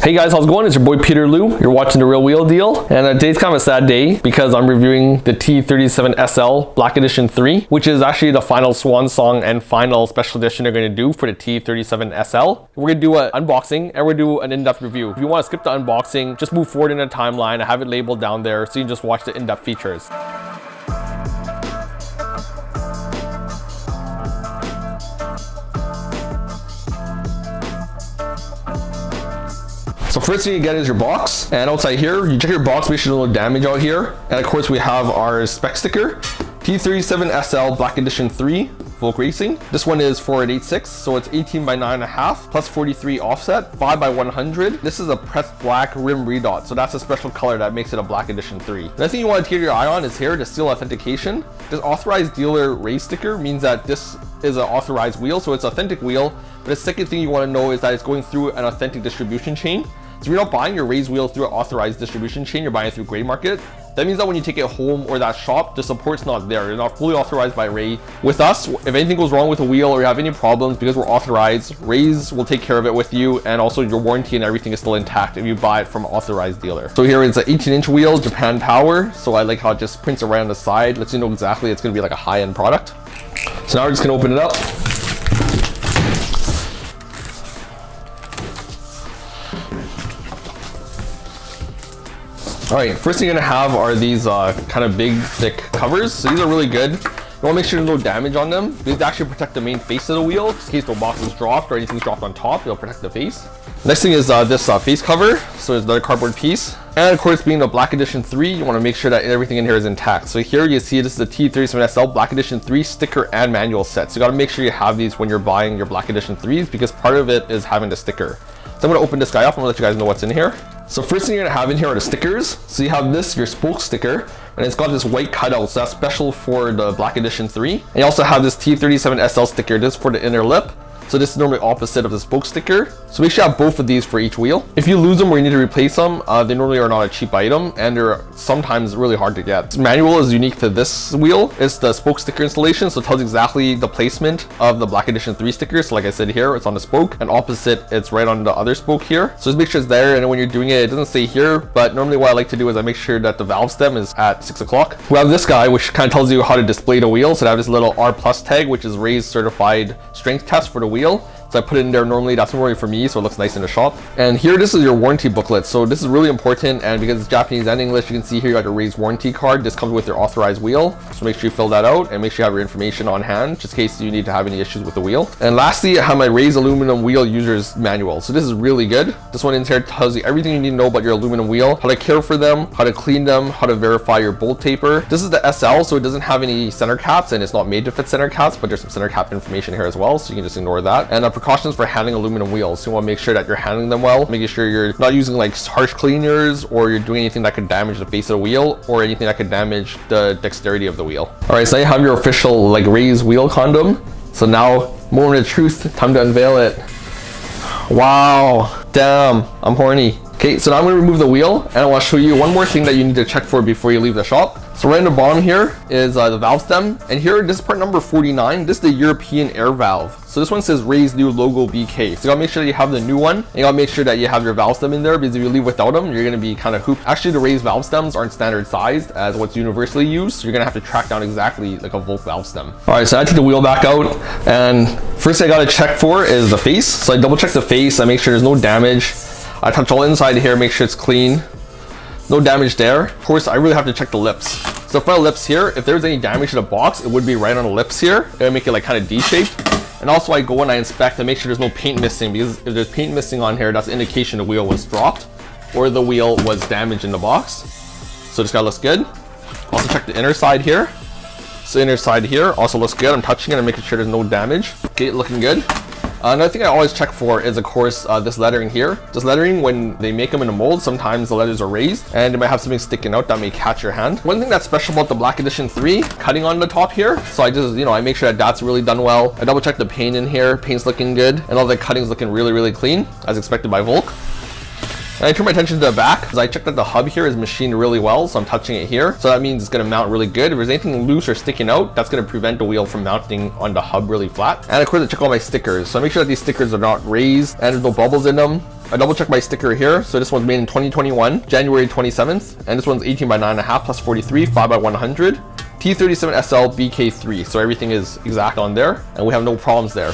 Hey guys, how's it going? It's your boy Peter Lou. You're watching The Real Wheel Deal. And today's kind of a sad day because I'm reviewing the TE37SL Black Edition 3, which is actually the final swan song and final special edition they're going to do for the TE37SL. We're going to do an unboxing and we're going to do an in-depth review. If you want to skip the unboxing, just move forward in the timeline. I have it labeled down there so you can just watch the in-depth features. So first thing you get is your box, and outside here, you check your box, make sure there's no damage out here. And of course we have our spec sticker, TE37SL Black Edition 3, VOLK Racing. This one is 486, so it's 18 by 9.5 plus 43 offset, 5 by 100. This is a pressed black rim redot, so that's a special color that makes it a Black Edition 3. The next thing you want to keep your eye on is here, the seal authentication. This authorized dealer race sticker means that this is an authorized wheel, so it's an authentic wheel. But the second thing you want to know is that it's going through an authentic distribution chain. So you're not buying your raised wheel through an authorized distribution chain, you're buying it through Gray Market. That means that when you take it home or that shop, the support's not there. You're not fully authorized by Ray. With us, if anything goes wrong with the wheel or you have any problems, because we're authorized, Ray's will take care of it with you, and also your warranty and everything is still intact if you buy it from an authorized dealer. So here it's an 18-inch wheel, Japan Power. So I like how it just prints around the side, lets you know exactly it's gonna be like a high-end product. So now we're just gonna open it up. All right, first thing you're gonna have are these kind of big, thick covers. So these are really good. You wanna make sure there's no damage on them. These actually protect the main face of the wheel, just in case the box is dropped or anything's dropped on top, it'll protect the face. Next thing is this face cover. So there's another cardboard piece. And of course, being the Black Edition 3, you wanna make sure that everything in here is intact. So here you see this is the TE37SL Black Edition 3 sticker and manual set. So you gotta make sure you have these when you're buying your Black Edition 3s because part of it is having the sticker. So I'm gonna open this guy up, I'm gonna let you guys know what's in here. So first thing you're gonna have in here are the stickers. So you have this, your spoke sticker, and it's got this white cutout, so that's special for the Black Edition 3. And you also have this TE37SL sticker, this is for the inner lip. So this is normally opposite of the spoke sticker. So make sure you have both of these for each wheel. If you lose them or you need to replace them, they normally are not a cheap item and they're sometimes really hard to get. This manual is unique to this wheel. It's the spoke sticker installation, so it tells exactly the placement of the Black Edition 3 sticker. So like I said here, it's on the spoke, and opposite, it's right on the other spoke here. So just make sure it's there, and when you're doing it, it doesn't say here, but normally what I like to do is I make sure that the valve stem is at 6 o'clock. We have this guy, which kind of tells you how to display the wheel. So I have this little R+ tag, which is Ray's certified strength test for the wheel. So I put it in there normally, that's normally for me, so it looks nice in the shop. And here, this is your warranty booklet. So this is really important, and because it's Japanese and English, you can see here you got your Ray's warranty card. This comes with your authorized wheel. So make sure you fill that out and make sure you have your information on hand, just in case you need to have any issues with the wheel. And lastly, I have my Ray's aluminum wheel user's manual. So this is really good. This one in here tells you everything you need to know about your aluminum wheel, how to care for them, how to clean them, how to verify your bolt taper. This is the SL, so it doesn't have any center caps, and it's not made to fit center caps, but there's some center cap information here as well, so you can just ignore that. And precautions for handling aluminum wheels. So you want to make sure that you're handling them well, making sure you're not using like harsh cleaners or you're doing anything that could damage the face of the wheel or anything that could damage the dexterity of the wheel. All right, so you have your official like Ray's wheel condom. So now, moment of truth, time to unveil it. Wow, damn, I'm horny. Okay, so now I'm going to remove the wheel, and I want to show you one more thing that you need to check for before you leave the shop. So right in the bottom here is the valve stem, and here, this is part number 49. This is the European air valve. So this one says Ray's new logo BK. So you gotta make sure that you have the new one, and you gotta make sure that you have your valve stem in there, because if you leave without them, you're gonna be kind of hooped. Actually, the Ray's valve stems aren't standard sized as what's universally used, so you're gonna have to track down exactly like a VOLK valve stem. All right, so I take the wheel back out, and first thing I gotta check for is the face. So I double check the face, I make sure there's no damage. I touch all inside here, make sure it's clean. No damage there. Of course, I really have to check the lips. So for the lips here, if there's any damage to the box, it would be right on the lips here. It would make it like kind of D-shaped. And also I go and I inspect to make sure there's no paint missing, because if there's paint missing on here, that's an indication the wheel was dropped or the wheel was damaged in the box. So this guy looks good. Also check the inner side here. So inner side here also looks good. I'm touching it and making sure there's no damage. Okay, looking good. Another thing I always check for is, of course, this lettering here. This lettering, when they make them in a mold, sometimes the letters are raised and they might have something sticking out that may catch your hand. One thing that's special about the Black Edition 3, cutting on the top here. So I just, I make sure that that's really done well. I double check the paint in here. Paint's looking good, and all the cutting's looking really, really clean, as expected by VOLK. And I turn my attention to the back because I checked that the hub here is machined really well, so I'm touching it here. So that means it's going to mount really good. If there's anything loose or sticking out, that's going to prevent the wheel from mounting on the hub really flat. And of course, I check all my stickers. So I make sure that these stickers are not raised and there's no bubbles in them. I double check my sticker here. So this one's made in 2021, January 27th. And this one's 18 by 9.5 plus 43, 5 by 100. TE37SL BK3. So everything is exact on there and we have no problems there.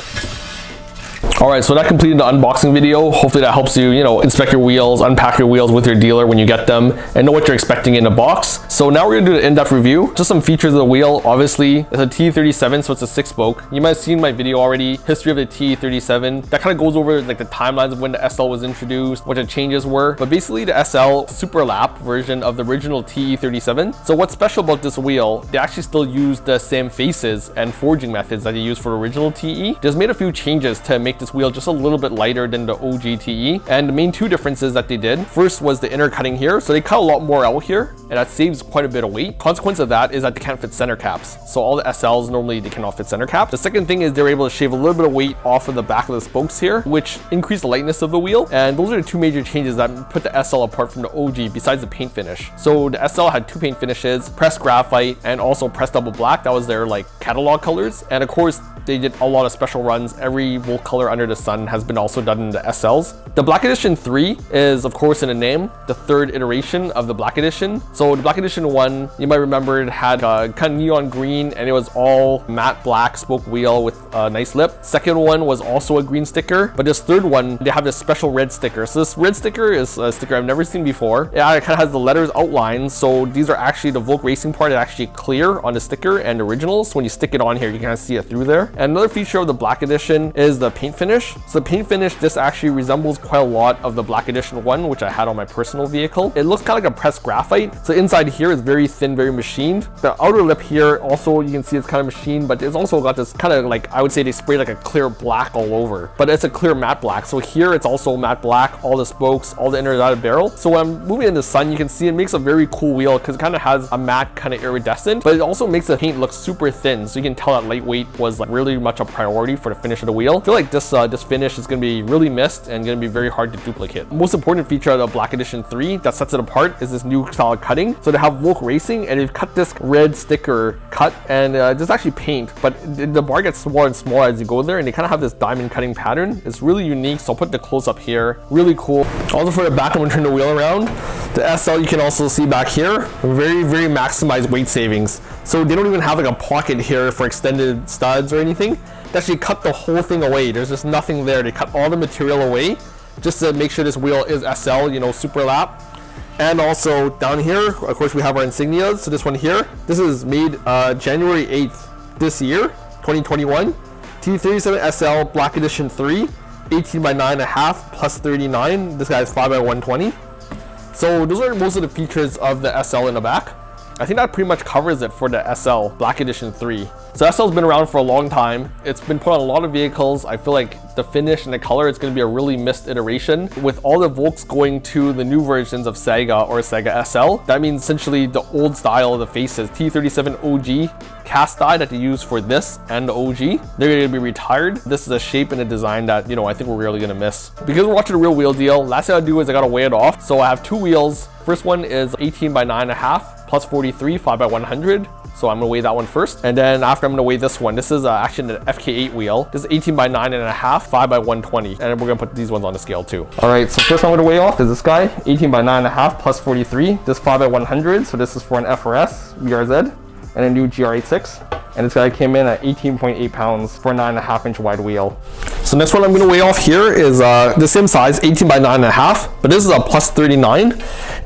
Alright, so that completed the unboxing video. Hopefully that helps you, inspect your wheels, unpack your wheels with your dealer when you get them, and know what you're expecting in the box. So now we're going to do an in-depth review. Just some features of the wheel. Obviously, it's a TE37, so it's a 6-spoke. You might have seen my video already, history of the TE37. That kind of goes over like the timelines of when the SL was introduced, what the changes were. But basically the SL super lap version of the original TE37. So what's special about this wheel, they actually still use the same faces and forging methods that they used for the original TE. Just made a few changes to make this wheel just a little bit lighter than the OG TE. And the main two differences that they did, first was the inner cutting here. So they cut a lot more out here and that saves quite a bit of weight. Consequence of that is that they can't fit center caps. So all the SLs normally they cannot fit center caps. The second thing is they're able to shave a little bit of weight off of the back of the spokes here, which increased the lightness of the wheel. And those are the two major changes that put the SL apart from the OG besides the paint finish. So the SL had two paint finishes, pressed graphite and also pressed double black. That was their like catalog colors. And of course, they did a lot of special runs. Every VOLK color under the sun has been also done in the SLs. The Black Edition 3 is, of course, in the name, the third iteration of the Black Edition. So the Black Edition 1, you might remember it had kind of neon green and it was all matte black spoke wheel with a nice lip. Second one was also a green sticker, but this third one, they have this special red sticker. So this red sticker is a sticker I've never seen before. Yeah, it kind of has the letters outlined. So these are actually the VOLK Racing part is actually clear on the sticker and originals. So when you stick it on here, you can kind of see it through there. And another feature of the Black Edition is the paint finish. So the paint finish, this actually resembles quite a lot of the Black Edition 1, which I had on my personal vehicle. It looks kind of like a pressed graphite. So inside here is very thin, very machined. The outer lip here, also you can see it's kind of machined, but it's also got this kind of like, I would say they sprayed like a clear black all over, but it's a clear matte black. So here it's also matte black, all the spokes, all the inner and outer barrel. So when I'm moving in the sun, you can see it makes a very cool wheel because it kind of has a matte kind of iridescent, but it also makes the paint look super thin. So you can tell that lightweight was like really much a priority for the finish of the wheel. I feel like this finish is going to be really missed and going to be very hard to duplicate. The most important feature of the Black Edition 3 that sets it apart is this new style of cutting. So they have VOLK Racing and they've cut this red sticker cut, and this is actually paint, but the bar gets smaller and smaller as you go there, and they kind of have this diamond cutting pattern. It's really unique, so I'll put the close up here. Really cool. Also for the back, I'm going to turn the wheel around. The SL you can also see back here, very, very maximized weight savings. So they don't even have like a pocket here for extended studs or anything. They actually cut the whole thing away. There's just nothing there. They cut all the material away just to make sure this wheel is SL, super lap. And also down here, of course, we have our insignias. So this one here, this is made January 8th this year, 2021. TE37SL Black Edition 3, 18 by 9.5 plus 39. This guy is 5 by 120. So those are most of the features of the SL in the back. I think that pretty much covers it for the SL Black Edition 3. So SL's been around for a long time. It's been put on a lot of vehicles. I feel like the finish and the color, it's going to be a really missed iteration. With all the VOLKs going to the new versions of Sega or Sega SL, that means essentially the old style of the faces, T37 OG cast die that they use for this and the OG, they're going to be retired. This is a shape and a design that, I think we're really going to miss. Because we're watching a real wheel deal, last thing I do is I got to weigh it off. So I have two wheels. First one is 18 by 9.5 plus 43, 5 by 100. So I'm gonna weigh that one first. And then after I'm gonna weigh this one. This is actually an FK8 wheel. This is 18 by 9.5, 5 by 120. And we're gonna put these ones on the scale too. All right, so first I'm gonna weigh off is this guy, 18 by 9.5 plus 43. This 5 by 100. So this is for an FRS, VRZ, and a new GR86. And this guy came in at 18.8 pounds for a 9.5 inch wide wheel. So next one I'm gonna weigh off here is the same size, 18 by 9.5, but this is a plus 39.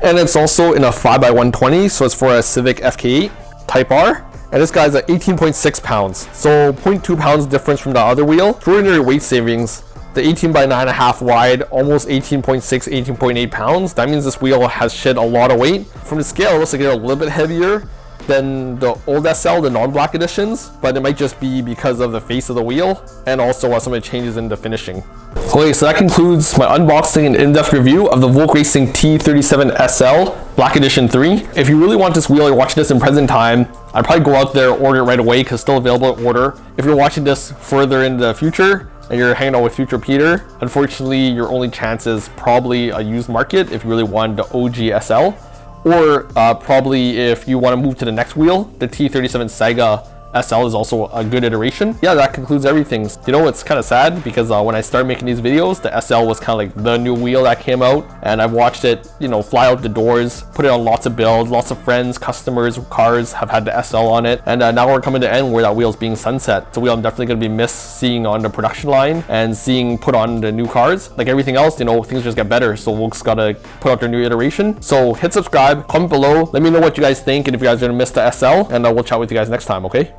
And it's also in a 5 by 120. So it's for a Civic FK8. Type R, and this guy's at 18.6 pounds. So 0.2 pounds difference from the other wheel. Extraordinary weight savings. The 18 by 9.5 wide, almost 18.6, 18.8 pounds. That means this wheel has shed a lot of weight. From the scale, it looks like it's a little bit heavier than the old SL, the non-black editions, but it might just be because of the face of the wheel and also some of the changes in the finishing. Okay, so that concludes my unboxing and in-depth review of the VOLK Racing TE37SL Black Edition 3. If you really want this wheel, you're watching this in present time, I'd probably go out there, order it right away because it's still available to order. If you're watching this further in the future, and you're hanging out with future Peter, unfortunately, your only chance is probably a used market if you really want the OG SL, or probably if you want to move to the next wheel, the TE37 Saga SL is also a good iteration. Yeah, that concludes everything. You know, it's kind of sad because when I started making these videos, the SL was kind of like the new wheel that came out, and I've watched it, you know, fly out the doors, put it on lots of builds, lots of friends, customers, cars have had the SL on it, and now we're coming to the end where that wheel's being sunset. It's a wheel I'm definitely going to be seeing on the production line and seeing put on the new cars. Like everything else, you know, things just get better, so Volk's got to put out their new iteration. So hit subscribe, comment below, let me know what you guys think, and if you guys are going to miss the SL, and we'll chat with you guys next time, okay?